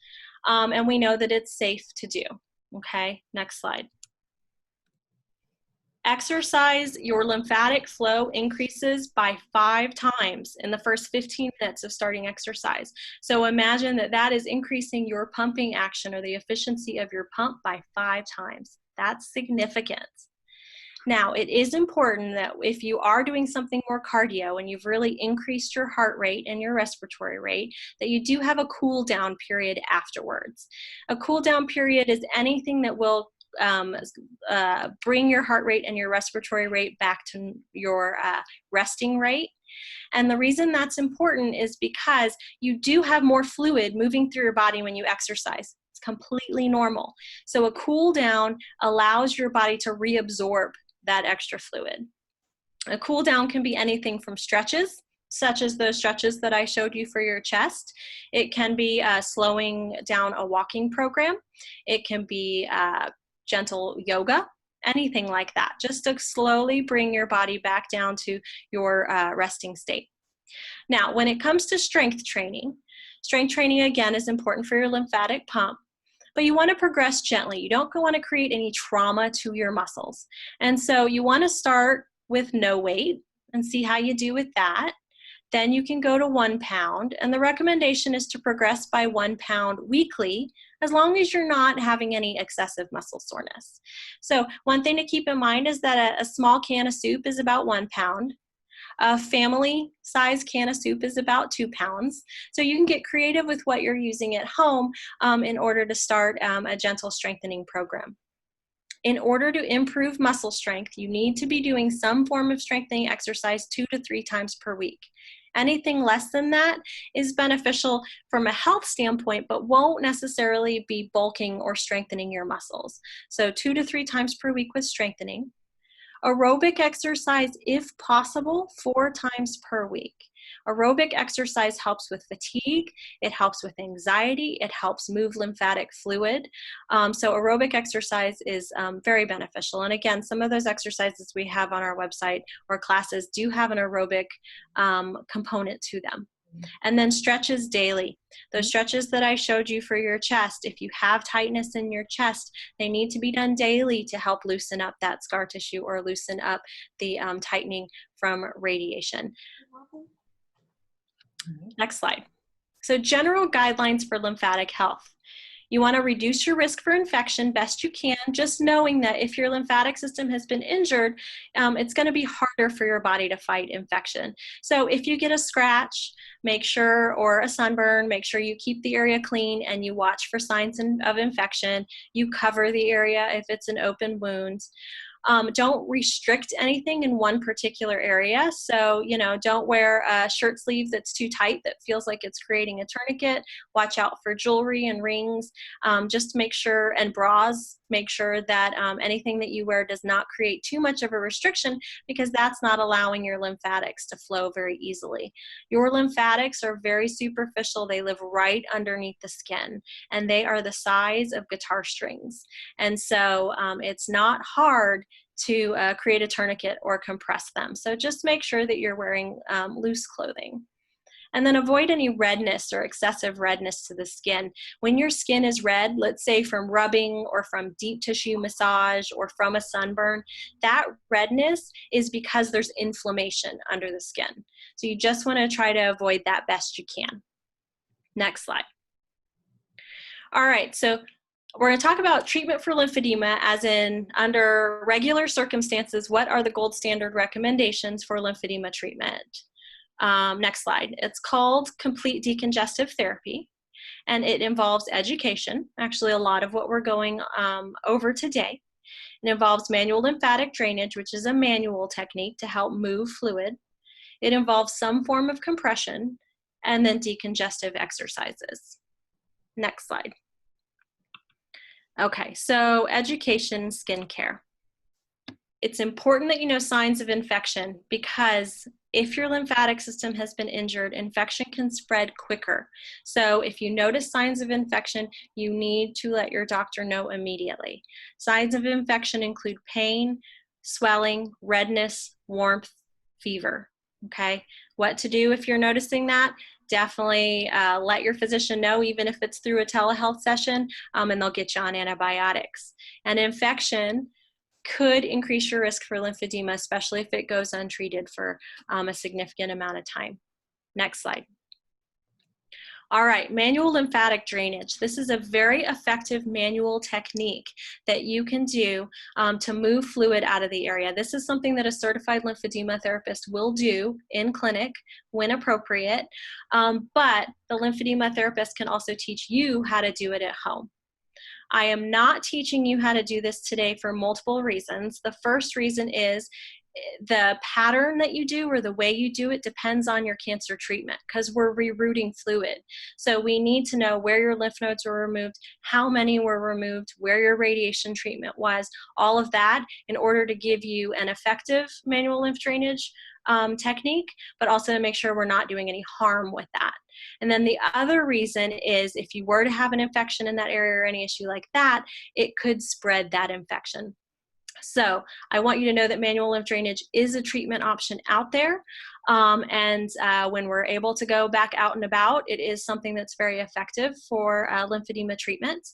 And we know that it's safe to do. Okay, next slide. Exercise, your lymphatic flow increases by 5 times in the first 15 minutes of starting exercise. So imagine that that is increasing your pumping action or the efficiency of your pump by 5 times. That's significant. Now, it is important that if you are doing something more cardio and you've really increased your heart rate and your respiratory rate, that you do have a cool down period afterwards. A cool down period is anything that will bring your heart rate and your respiratory rate back to your resting rate. And the reason that's important is because you do have more fluid moving through your body when you exercise. It's completely normal. So a cool down allows your body to reabsorb that extra fluid. A cool down can be anything from stretches, such as those stretches that I showed you for your chest. It can be slowing down a walking program. It can be gentle yoga, anything like that, just to slowly bring your body back down to your resting state. Now, when it comes to strength training again is important for your lymphatic pump, but you want to progress gently. You don't want to create any trauma to your muscles. And so you want to start with no weight and see how you do with that. Then you can go to 1 pound, and the recommendation is to progress by 1 pound weekly, as long as you're not having any excessive muscle soreness. So one thing to keep in mind is that a small can of soup is about 1 pound. A family size can of soup is about 2 pounds. So you can get creative with what you're using at home in order to start a gentle strengthening program. In order to improve muscle strength, you need to be doing some form of strengthening exercise 2 to 3 times per week. Anything less than that is beneficial from a health standpoint, but won't necessarily be bulking or strengthening your muscles. So 2 to 3 times per week with strengthening. Aerobic exercise, if possible, 4 times per week. Aerobic exercise helps with fatigue, it helps with anxiety, it helps move lymphatic fluid. So aerobic exercise is very beneficial. And again, some of those exercises we have on our website or classes do have an aerobic component to them. And then stretches daily. Those stretches that I showed you for your chest, if you have tightness in your chest, they need to be done daily to help loosen up that scar tissue or loosen up the tightening from radiation. Next slide. So general guidelines for lymphatic health. You want to reduce your risk for infection best you can, just knowing that if your lymphatic system has been injured, it's going to be harder for your body to fight infection. So if you get a scratch, make sure, or a sunburn, make sure you keep the area clean and you watch for signs of infection. You cover the area if it's an open wound. Don't restrict anything in one particular area. So, you know, don't wear a shirt sleeve that's too tight that feels like it's creating a tourniquet. Watch out for jewelry and rings. Just make sure, and bras, make sure that anything that you wear does not create too much of a restriction, because that's not allowing your lymphatics to flow very easily. Your lymphatics are very superficial. They live right underneath the skin, and they are the size of guitar strings. And so it's not hard to create a tourniquet or compress them. So just make sure that you're wearing loose clothing. And then avoid any redness or excessive redness to the skin. When your skin is red, let's say from rubbing or from deep tissue massage or from a sunburn, that redness is because there's inflammation under the skin. So you just want to try to avoid that best you can. Next slide. All right, so we're going to talk about treatment for lymphedema, as in under regular circumstances, what are the gold standard recommendations for lymphedema treatment? Next slide. It's called complete decongestive therapy, and it involves education, actually a lot of what we're going over today. It involves manual lymphatic drainage, which is a manual technique to help move fluid. It involves some form of compression, and then decongestive exercises. Next slide. Okay, so education, skincare. It's important that you know signs of infection, because if your lymphatic system has been injured, infection can spread quicker. So if you notice signs of infection, you need to let your doctor know immediately. Signs of infection include pain, swelling, redness, warmth, fever. Okay, what to do if you're noticing that? Definitely let your physician know, even if it's through a telehealth session, and they'll get you on antibiotics. And infection could increase your risk for lymphedema, especially if it goes untreated for a significant amount of time. Next slide. All right, manual lymphatic drainage. This is a very effective manual technique that you can do to move fluid out of the area. This is something that a certified lymphedema therapist will do in clinic when appropriate, but the lymphedema therapist can also teach you how to do it at home. I am not teaching you how to do this today for multiple reasons. The first reason is the pattern that you do, or the way you do it, depends on your cancer treatment, because we're rerouting fluid. So we need to know where your lymph nodes were removed, how many were removed, where your radiation treatment was, all of that, in order to give you an effective manual lymph drainage technique, but also to make sure we're not doing any harm with that. And then the other reason is, if you were to have an infection in that area or any issue like that, it could spread that infection. So I want you to know that manual lymph drainage is a treatment option out there. When we're able to go back out and about, it is something that's very effective for lymphedema treatment.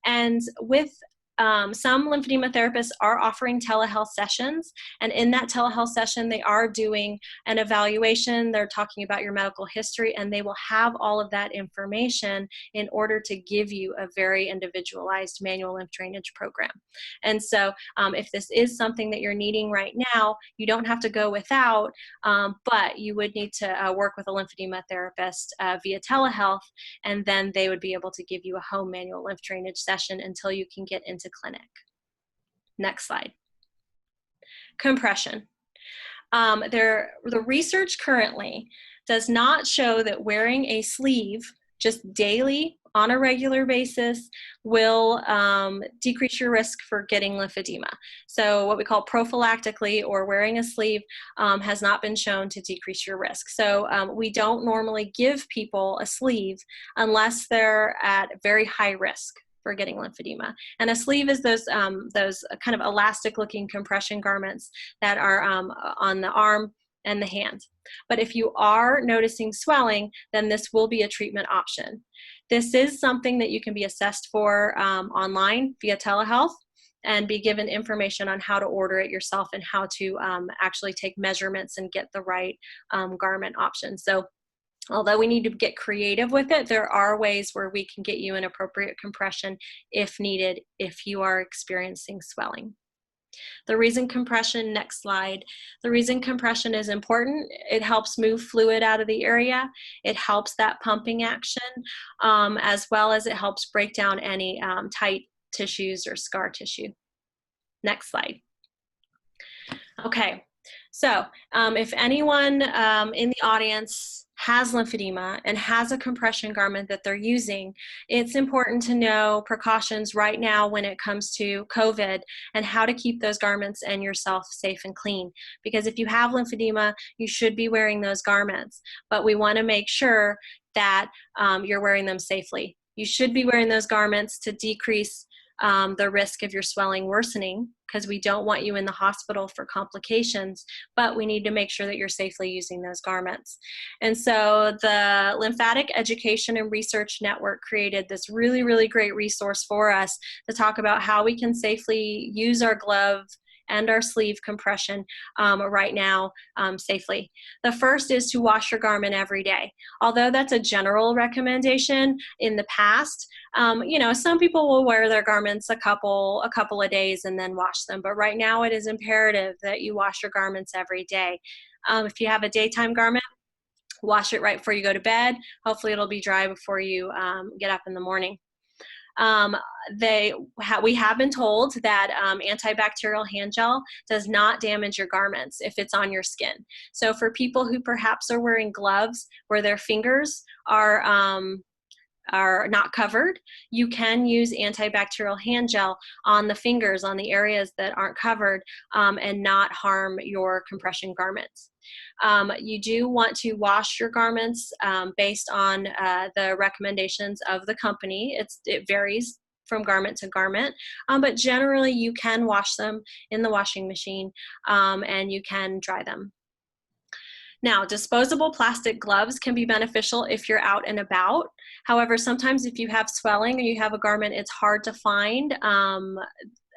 And with some lymphedema therapists are offering telehealth sessions, and in that telehealth session, they are doing an evaluation. They're talking about your medical history, and they will have all of that information in order to give you a very individualized manual lymph drainage program. And so if this is something that you're needing right now, you don't have to go without, but you would need to work with a lymphedema therapist via telehealth, and then they would be able to give you a home manual lymph drainage session until you can get into clinic. Next slide. Compression. The research currently does not show that wearing a sleeve just daily on a regular basis will decrease your risk for getting lymphedema. So what we call prophylactically, or wearing a sleeve, has not been shown to decrease your risk. So we don't normally give people a sleeve unless they're at very high risk for getting lymphedema. And a sleeve is those kind of elastic looking compression garments that are on the arm and the hand. But if you are noticing swelling, then this will be a treatment option. This is something that you can be assessed for online via telehealth and be given information on how to order it yourself and how to actually take measurements and get the right garment option. So although we need to get creative with it, there are ways where we can get you an appropriate compression if needed, if you are experiencing swelling. The reason compression, next slide, the reason compression is important, it helps move fluid out of the area, it helps that pumping action, as well as it helps break down any tight tissues or scar tissue. Next slide. Okay, so if anyone in the audience has lymphedema and has a compression garment that they're using, it's important to know precautions right now when it comes to COVID and how to keep those garments and yourself safe and clean. Because if you have lymphedema, you should be wearing those garments, but we want to make sure that you're wearing them safely. You should be wearing those garments to decrease the risk of your swelling worsening, because we don't want you in the hospital for complications, but we need to make sure that you're safely using those garments. And so the Lymphatic Education and Research Network created this really, really great resource for us to talk about how we can safely use our glove and our sleeve compression right now safely. The first is to wash your garment every day. Although that's a general recommendation in the past, you know, some people will wear their garments a couple of days and then wash them. But right now it is imperative that you wash your garments every day. If you have a daytime garment, wash it right before you go to bed. Hopefully it'll be dry before you get up in the morning. We have been told that antibacterial hand gel does not damage your garments if it's on your skin. So for people who perhaps are wearing gloves where their fingers are not covered, you can use antibacterial hand gel on the fingers, on the areas that aren't covered, and not harm your compression garments. You do want to wash your garments based on the recommendations of the company. It varies from garment to garment, but generally you can wash them in the washing machine and you can dry them. Now, disposable plastic gloves can be beneficial if you're out and about. However, sometimes if you have swelling or you have a garment, it's hard to find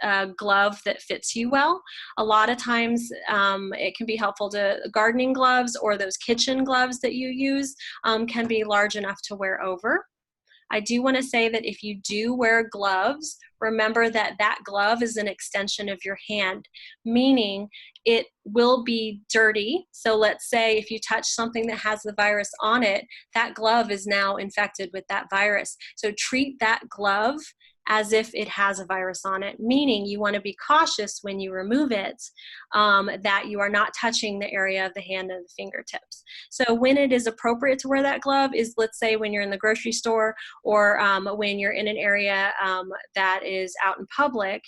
a glove that fits you well. A lot of times it can be helpful to gardening gloves, or those kitchen gloves that you use can be large enough to wear over. I do want to say that if you do wear gloves, remember that that glove is an extension of your hand, meaning it will be dirty. So let's say if you touch something that has the virus on it, that glove is now infected with that virus. So treat that glove as if it has a virus on it, meaning you want to be cautious when you remove it, that you are not touching the area of the hand and the fingertips. So when it is appropriate to wear that glove is, let's say, when you're in the grocery store or when you're in an area that is out in public,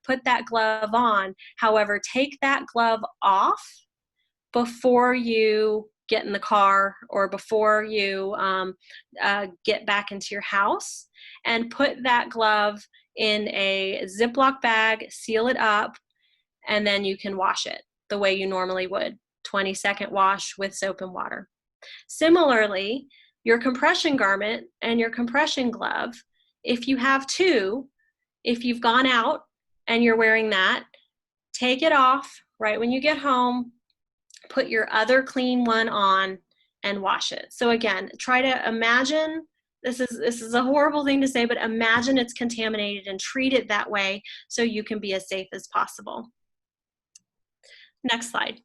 put that glove on. However, take that glove off before you get in the car or before you get back into your house, and put that glove in a Ziploc bag, seal it up, and then you can wash it the way you normally would. 20-second wash with soap and water. Similarly, your compression garment and your compression glove, if you have two, if you've gone out and you're wearing that, take it off right when you get home, put your other clean one on and wash it. So again, try to imagine, this is a horrible thing to say, but imagine it's contaminated and treat it that way so you can be as safe as possible. Next slide.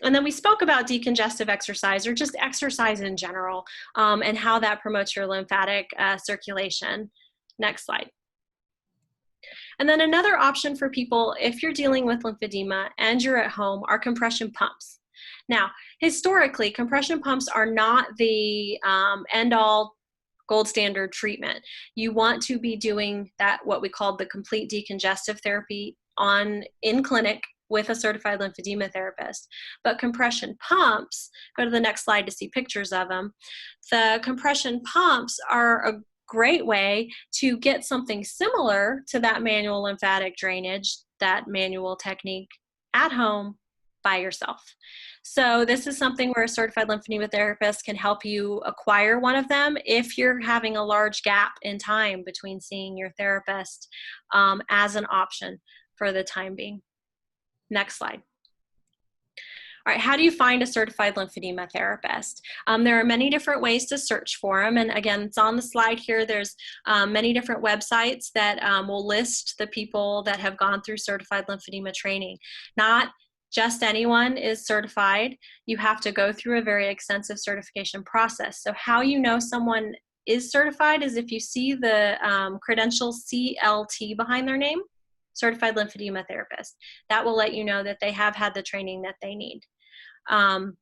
And then we spoke about decongestive exercise, or just exercise in general, and how that promotes your lymphatic circulation. Next slide. And then another option for people, if you're dealing with lymphedema and you're at home, are compression pumps. Now, historically, compression pumps are not the end-all gold standard treatment. You want to be doing that, what we call the complete decongestive therapy in clinic with a certified lymphedema therapist. But compression pumps, go to the next slide to see pictures of them. The compression pumps are a great way to get something similar to that manual lymphatic drainage, that manual technique at home by yourself. So this is something where a certified lymphedema therapist can help you acquire one of them if you're having a large gap in time between seeing your therapist, as an option for the time being. Next slide. All right, how do you find a certified lymphedema therapist? There are many different ways to search for them. And again, it's on the slide here. There's many different websites that will list the people that have gone through certified lymphedema training. Not just anyone is certified. You have to go through a very extensive certification process. So how you know someone is certified is if you see the credential CLT behind their name, certified lymphedema therapist. That will let you know that they have had the training that they need. And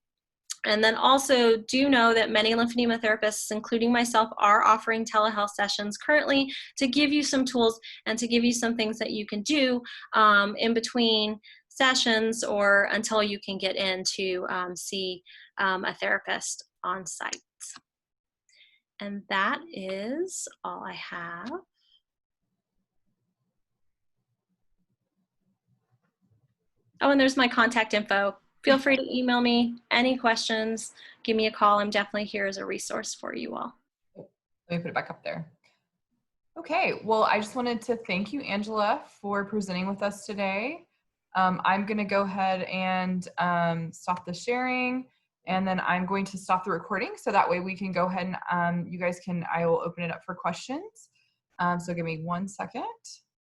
then also do know that many lymphedema therapists, including myself, are offering telehealth sessions currently to give you some tools and to give you some things that you can do in between sessions or until you can get in to see a therapist on site. And that is all I have. Oh, and there's my contact info. Feel free to email me any questions. Give me a call. I'm definitely here as a resource for you all. Let me put it back up there. Okay, well, I just wanted to thank you, Angela, for presenting with us today. I'm going to go ahead and stop the sharing, and then I'm going to stop the recording so that way we can go ahead and you guys can, I will open it up for questions. So give me 1 second.